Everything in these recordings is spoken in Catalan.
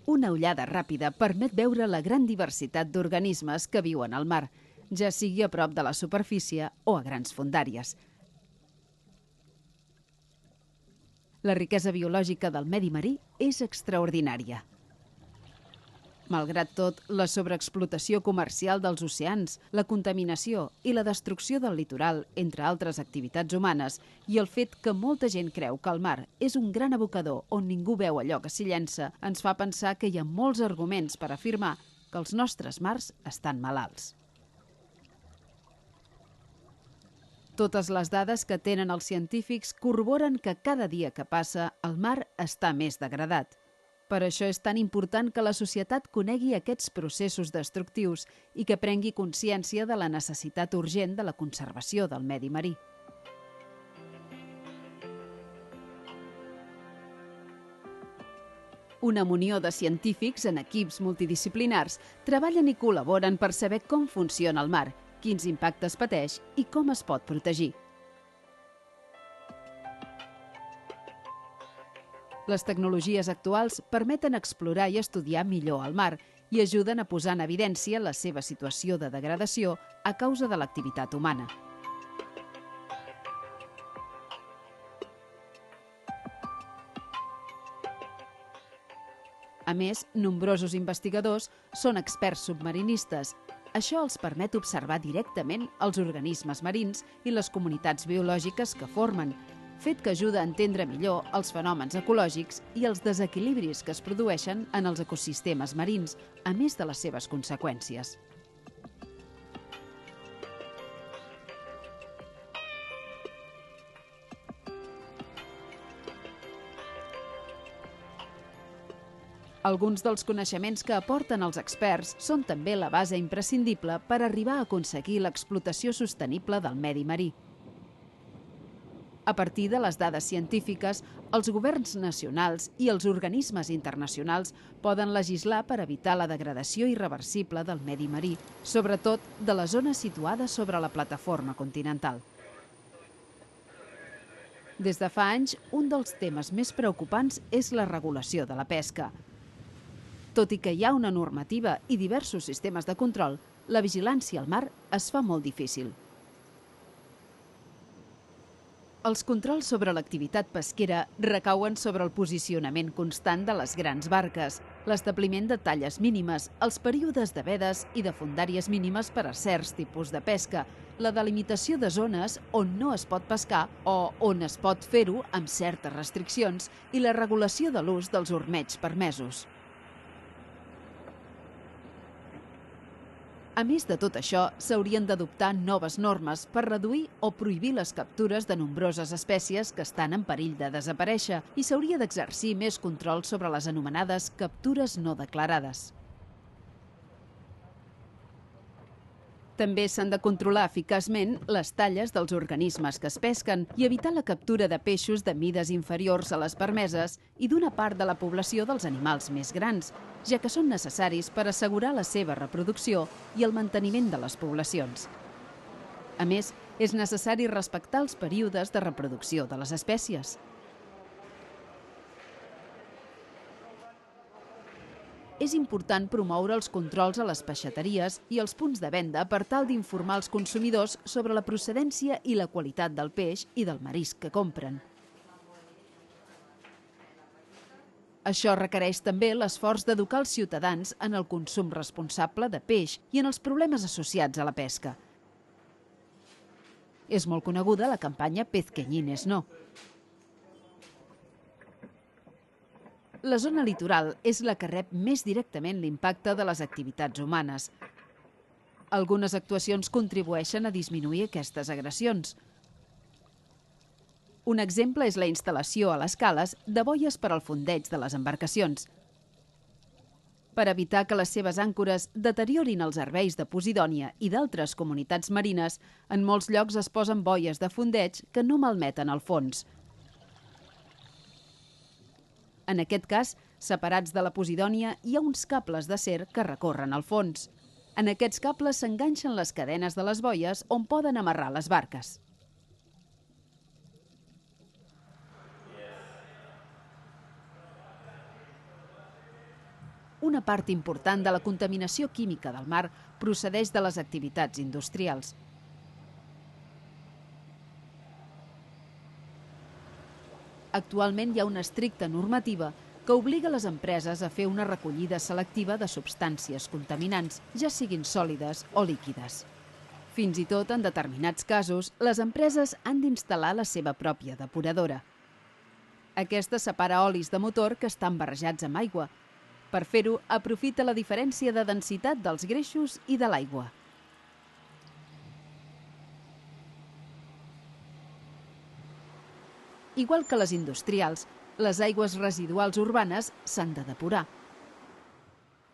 Una ullada ràpida permet veure la gran diversitat d'organismes que viuen al mar, ja sigui a prop de la superfície o a grans fondàries. La riquesa biològica del medi marí és extraordinària. Malgrat tot, la sobreexplotació comercial dels oceans, la contaminació i la destrucció del litoral, entre altres activitats humanes, i el fet que molta gent creu que el mar és un gran abocador on ningú veu allò que s'hi llença, ens fa pensar que hi ha molts arguments per afirmar que els nostres mars estan malalts. Totes les dades que tenen els científics corroboren que cada dia que passa el mar està més degradat. Per això és tan important que la societat conegui aquests processos destructius i que prengui consciència de la necessitat urgent de la conservació del medi marí. Una munió de científics en equips multidisciplinars treballen i col·laboren per saber com funciona el mar, quins impactes pateix i com es pot protegir. Les tecnologies actuals permeten explorar i estudiar millor el mar i ajuden a posar en evidència la seva situació de degradació a causa de l'activitat humana. A més, nombrosos investigadors són experts submarinistes. Això els permet observar directament els organismes marins i les comunitats biològiques que formen, fet que ajuda a entendre millor els fenòmens ecològics i els desequilibris que es produeixen en els ecosistemes marins, a més de les seves conseqüències. Alguns dels coneixements que aporten els experts són també la base imprescindible per arribar a aconseguir l'explotació sostenible del medi marí. A partir de les dades científiques, els governs nacionals i els organismes internacionals poden legislar per evitar la degradació irreversible del medi marí, sobretot de les zones situades sobre la plataforma continental. Des de fa anys, un dels temes més preocupants és la regulació de la pesca. Tot i que hi ha una normativa i diversos sistemes de control, la vigilància al mar es fa molt difícil. Els controls sobre l'activitat pesquera recauen sobre el posicionament constant de les grans barques, l'establiment de talles mínimes, els períodes de vedes i de fondàries mínimes per a certs tipus de pesca, la delimitació de zones on no es pot pescar o on es pot fer-ho amb certes restriccions i la regulació de l'ús dels ormeigs permesos. A més de tot això, s'haurien d'adoptar noves normes per reduir o prohibir les captures de nombroses espècies que estan en perill de desaparèixer i s'hauria d'exercir més control sobre les anomenades captures no declarades. També s'han de controlar eficaçment les talles dels organismes que es pesquen i evitar la captura de peixos de mides inferiors a les permeses i d'una part de la població dels animals més grans, ja que són necessaris per assegurar la seva reproducció i el manteniment de les poblacions. A més, és necessari respectar els períodes de reproducció de les espècies. És important promoure els controls a les peixateries i els punts de venda per tal d'informar els consumidors sobre la procedència i la qualitat del peix i del marisc que compren. Això requereix també l'esforç d'educar els ciutadans en el consum responsable de peix i en els problemes associats a la pesca. És molt coneguda la campanya Pez Queñines No. La zona litoral és la que rep més directament l'impacte de les activitats humanes. Algunes actuacions contribueixen a disminuir aquestes agressions. Un exemple és la instal·lació a les cales de boies per al fondeig de les embarcacions. Per evitar que les seves àncores deteriorin els herbeis de Posidònia i d'altres comunitats marines, en molts llocs es posen boies de fondeig que no malmeten el fons. En aquest cas, separats de la Posidònia, hi ha uns cables d'acer que recorren el fons. En aquests cables s'enganxen les cadenes de les boies on poden amarrar les barques. Una part important de la contaminació química del mar procedeix de les activitats industrials. Actualment hi ha una estricta normativa que obliga les empreses a fer una recollida selectiva de substàncies contaminants, ja siguin sòlides o líquides. Fins i tot, en determinats casos, les empreses han d'instal·lar la seva pròpia depuradora. Aquesta separa olis de motor que estan barrejats amb aigua. Per fer-ho, aprofita la diferència de densitat dels greixos i de l'aigua. Igual que les industrials, les aigües residuals urbanes s'han de depurar.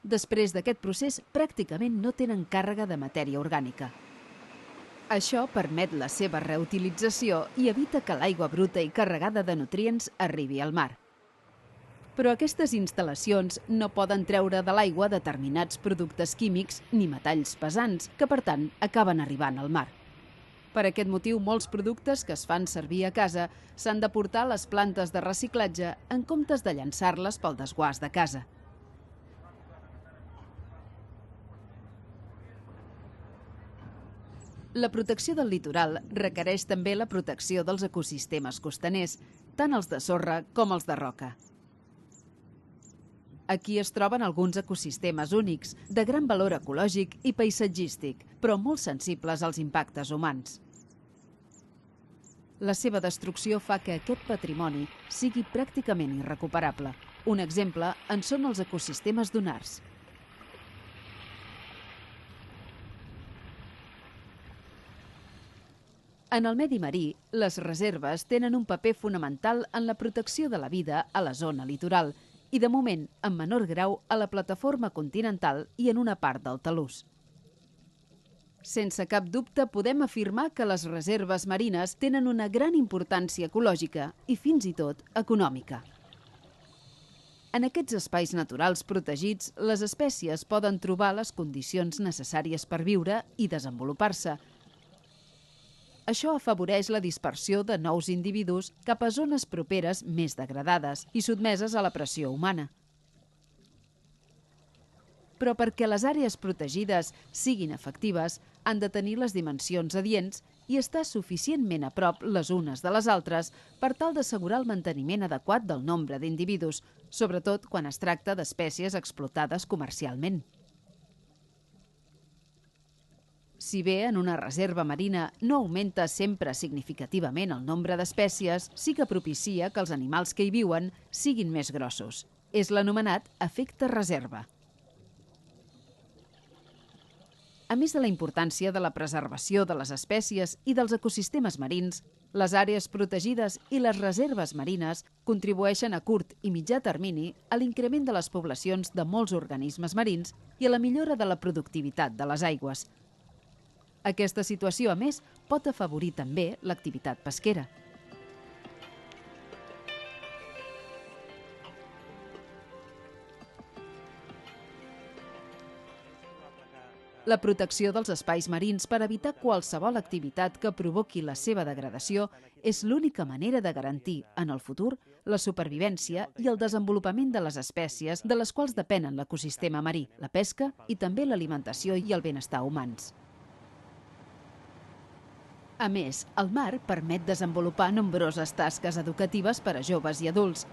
Després d'aquest procés, pràcticament no tenen càrrega de matèria orgànica. Això permet la seva reutilització i evita que l'aigua bruta i carregada de nutrients arribi al mar. Però aquestes instal·lacions no poden treure de l'aigua determinats productes químics ni metalls pesants, que per tant acaben arribant al mar. Per aquest motiu, molts productes que es fan servir a casa s'han de portar a les plantes de reciclatge en comptes de llançar-les pel desguàs de casa. La protecció del litoral requereix també la protecció dels ecosistemes costaners, tant els de sorra com els de roca. Aquí es troben alguns ecosistemes únics, de gran valor ecològic i paisatgístic, però molt sensibles als impactes humans. La seva destrucció fa que aquest patrimoni sigui pràcticament irrecuperable. Un exemple en són els ecosistemes dunars. En el medi marí, les reserves tenen un paper fonamental en la protecció de la vida a la zona litoral i, de moment, en menor grau a la plataforma continental i en una part del talús. Sense cap dubte, podem afirmar que les reserves marines tenen una gran importància ecològica i, fins i tot, econòmica. En aquests espais naturals protegits, les espècies poden trobar les condicions necessàries per viure i desenvolupar-se. Això afavoreix la dispersió de nous individus cap a zones properes més degradades i sotmeses a la pressió humana. Però perquè les àrees protegides siguin efectives, han de tenir les dimensions adients i estar suficientment a prop les unes de les altres per tal d'assegurar el manteniment adequat del nombre d'individus, sobretot quan es tracta d'espècies explotades comercialment. Si bé en una reserva marina no augmenta sempre significativament el nombre d'espècies, sí que propicia que els animals que hi viuen siguin més grossos. És l'anomenat efecte reserva. A més de la importància de la preservació de les espècies i dels ecosistemes marins, les àrees protegides i les reserves marines contribueixen a curt i mitjà termini a l'increment de les poblacions de molts organismes marins i a la millora de la productivitat de les aigües. Aquesta situació, a més, pot afavorir també l'activitat pesquera. La protecció dels espais marins per evitar qualsevol activitat que provoqui la seva degradació és l'única manera de garantir, en el futur, la supervivència i el desenvolupament de les espècies de les quals depenen l'ecosistema marí, la pesca i també l'alimentació i el benestar humans. A més, el mar permet desenvolupar nombroses tasques educatives per a joves i adults.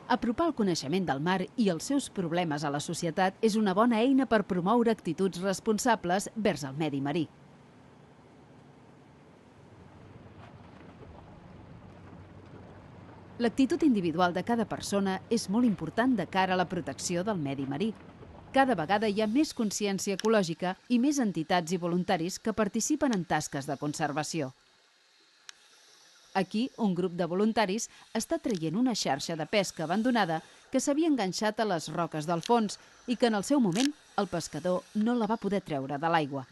Apropar el coneixement del mar i els seus problemes a la societat és una bona eina per promoure actituds responsables vers el medi marí. L'actitud individual de cada persona és molt important de cara a la protecció del medi marí. Cada vegada hi ha més consciència ecològica i més entitats i voluntaris que participen en tasques de conservació. Aquí, un grup de voluntaris està traient una xarxa de pesca abandonada que s'havia enganxat a les roques del fons i que en el seu moment el pescador no la va poder treure de l'aigua.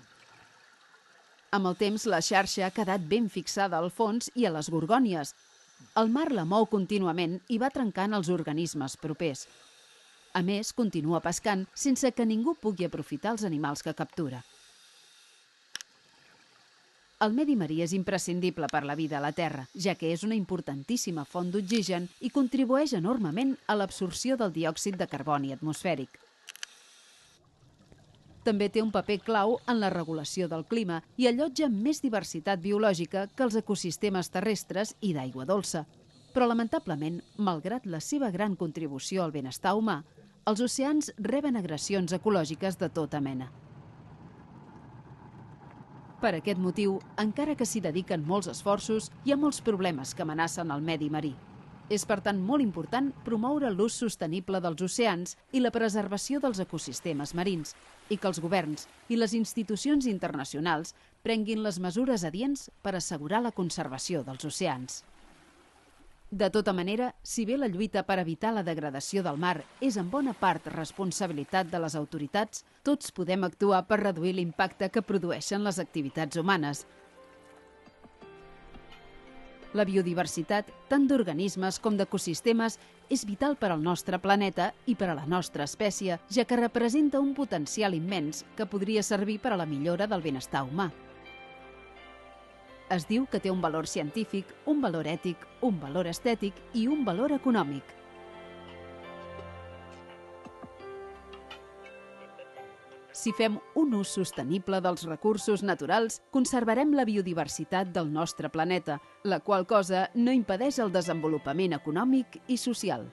Amb el temps, la xarxa ha quedat ben fixada al fons i a les gorgònies. El mar la mou contínuament i va trencant els organismes propers. A més, continua pescant sense que ningú pugui aprofitar els animals que captura. El medi marí és imprescindible per la vida a la Terra, ja que és una importantíssima font d'oxigen i contribueix enormement a l'absorció del diòxid de carboni atmosfèric. També té un paper clau en la regulació del clima i allotja més diversitat biològica que els ecosistemes terrestres i d'aigua dolça. Però, lamentablement, malgrat la seva gran contribució al benestar humà, els oceans reben agressions ecològiques de tota mena. Per aquest motiu, encara que s'hi dediquen molts esforços, hi ha molts problemes que amenacen el medi marí. És, per tant, molt important promoure l'ús sostenible dels oceans i la preservació dels ecosistemes marins, i que els governs i les institucions internacionals prenguin les mesures adients per assegurar la conservació dels oceans. De tota manera, si bé la lluita per evitar la degradació del mar és en bona part responsabilitat de les autoritats, tots podem actuar per reduir l'impacte que produeixen les activitats humanes. La biodiversitat, tant d'organismes com d'ecosistemes, és vital per al nostre planeta i per a la nostra espècie, ja que representa un potencial immens que podria servir per a la millora del benestar humà. Es diu que té un valor científic, un valor ètic, un valor estètic i un valor econòmic. Si fem un ús sostenible dels recursos naturals, conservarem la biodiversitat del nostre planeta, la qual cosa no impedeix el desenvolupament econòmic i social.